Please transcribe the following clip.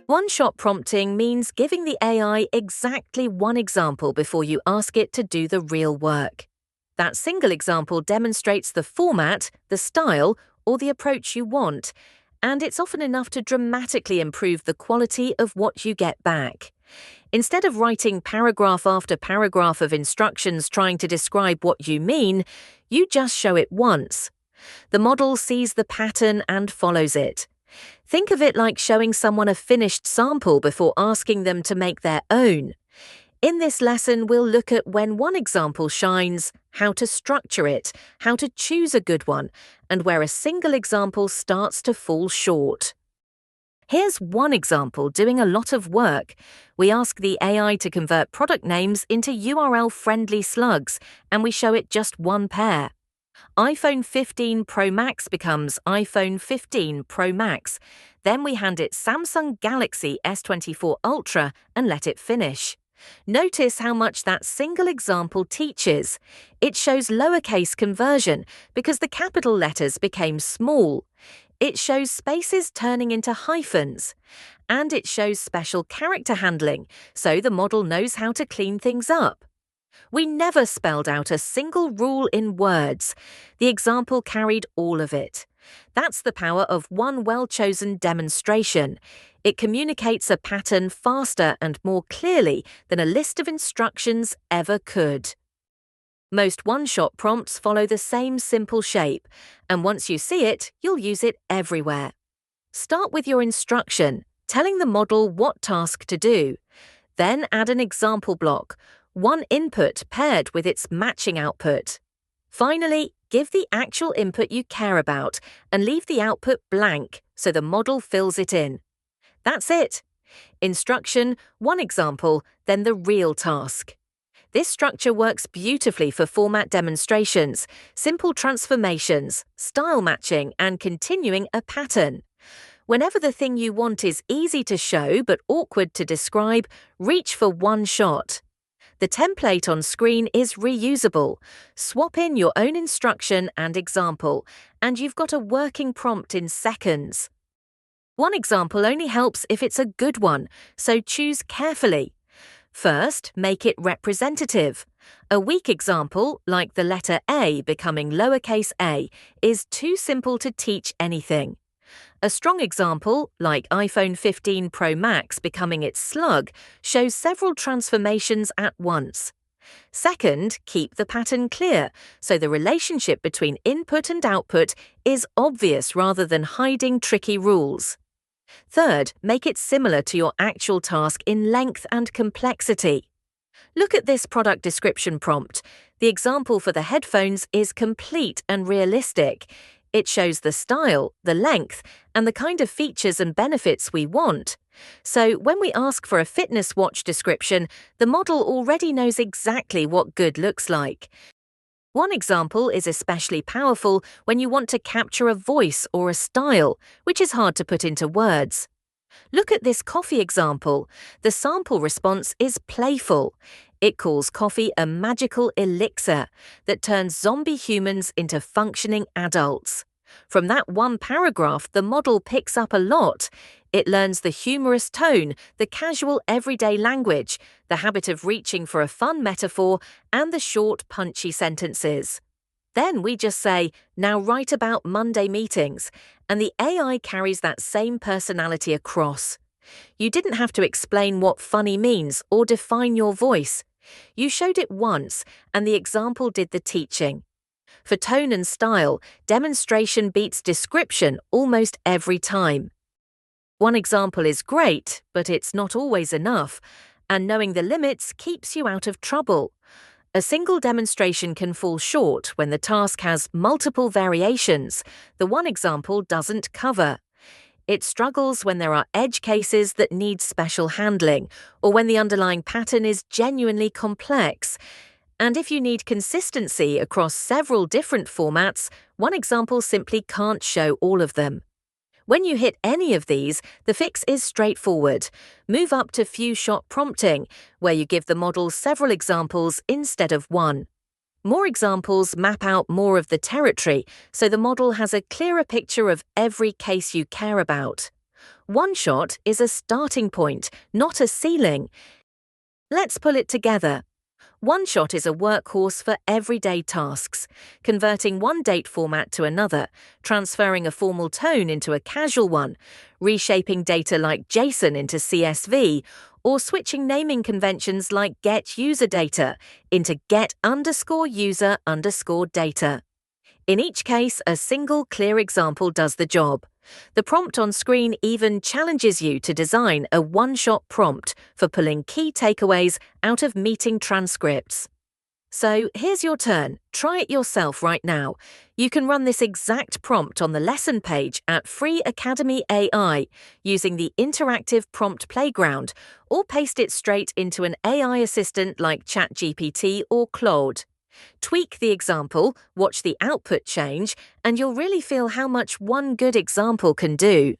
One-shot prompting means giving the AI exactly one example before you ask it to do the real work. That single example demonstrates the format, the style, or the approach you want, and it's often enough to dramatically improve the quality of what you get back. Instead of writing paragraph after paragraph of instructions trying to describe what you mean, you just show it once. The model sees the pattern and follows it. Think of it like showing someone a finished sample before asking them to make their own. In this lesson, we'll look at when one example shines, how to structure it, how to choose a good one, and where a single example starts to fall short. Here's one example doing a lot of work. We ask the AI to convert product names into URL-friendly slugs, and we show it just one pair. iPhone 15 Pro Max becomes iPhone 15 Pro Max. Then we hand it Samsung Galaxy S24 Ultra and let it finish. Notice how much that single example teaches. It shows lowercase conversion because the capital letters became small. It shows spaces turning into hyphens. And it shows special character handling, so the model knows how to clean things up. We never spelled out a single rule in words. The example carried all of it. That's the power of one well-chosen demonstration. It communicates a pattern faster and more clearly than a list of instructions ever could. Most one-shot prompts follow the same simple shape, and once you see it, you'll use it everywhere. Start with your instruction, telling the model what task to do. Then add an example block, one input paired with its matching output. Finally, give the actual input you care about and leave the output blank so the model fills it in. That's it. Instruction, one example, then the real task. This structure works beautifully for format demonstrations, simple transformations, style matching, and continuing a pattern. Whenever the thing you want is easy to show but awkward to describe, reach for one shot. The template on screen is reusable. Swap in your own instruction and example, and you've got a working prompt in seconds. One example only helps if it's a good one, so choose carefully. First, make it representative. A weak example, like the letter A becoming lowercase a, is too simple to teach anything. A strong example, like iPhone 15 Pro Max becoming its slug, shows several transformations at once. Second, keep the pattern clear, so the relationship between input and output is obvious rather than hiding tricky rules. Third, make it similar to your actual task in length and complexity. Look at this product description prompt. The example for the headphones is complete and realistic. It shows the style, the length, and the kind of features and benefits we want. So when we ask for a fitness watch description, the model already knows exactly what good looks like. One example is especially powerful when you want to capture a voice or a style, which is hard to put into words. Look at this coffee example. The sample response is playful. It calls coffee a magical elixir that turns zombie humans into functioning adults. From that one paragraph, the model picks up a lot. It learns the humorous tone, the casual everyday language, the habit of reaching for a fun metaphor, and the short, punchy sentences. Then we just say, now write about Monday meetings, and the AI carries that same personality across. You didn't have to explain what funny means or define your voice. You showed it once, and the example did the teaching. For tone and style, demonstration beats description almost every time. One example is great, but it's not always enough, and knowing the limits keeps you out of trouble. A single demonstration can fall short when the task has multiple variations the one example doesn't cover. It struggles when there are edge cases that need special handling, or when the underlying pattern is genuinely complex. And if you need consistency across several different formats, one example simply can't show all of them. When you hit any of these, the fix is straightforward. Move up to few-shot prompting, where you give the model several examples instead of one. More examples map out more of the territory, so the model has a clearer picture of every case you care about. One shot is a starting point, not a ceiling. Let's pull it together. One shot is a workhorse for everyday tasks, converting one date format to another, transferring a formal tone into a casual one, reshaping data like JSON into CSV, or switching naming conventions like getUserData into get_user_data. In each case, a single clear example does the job. The prompt on screen even challenges you to design a one-shot prompt for pulling key takeaways out of meeting transcripts. So here's your turn. Try it yourself right now. You can run this exact prompt on the lesson page at FreeAcademy.ai using the interactive prompt playground, or paste it straight into an AI assistant like ChatGPT or Claude. Tweak the example, watch the output change, and you'll really feel how much one good example can do.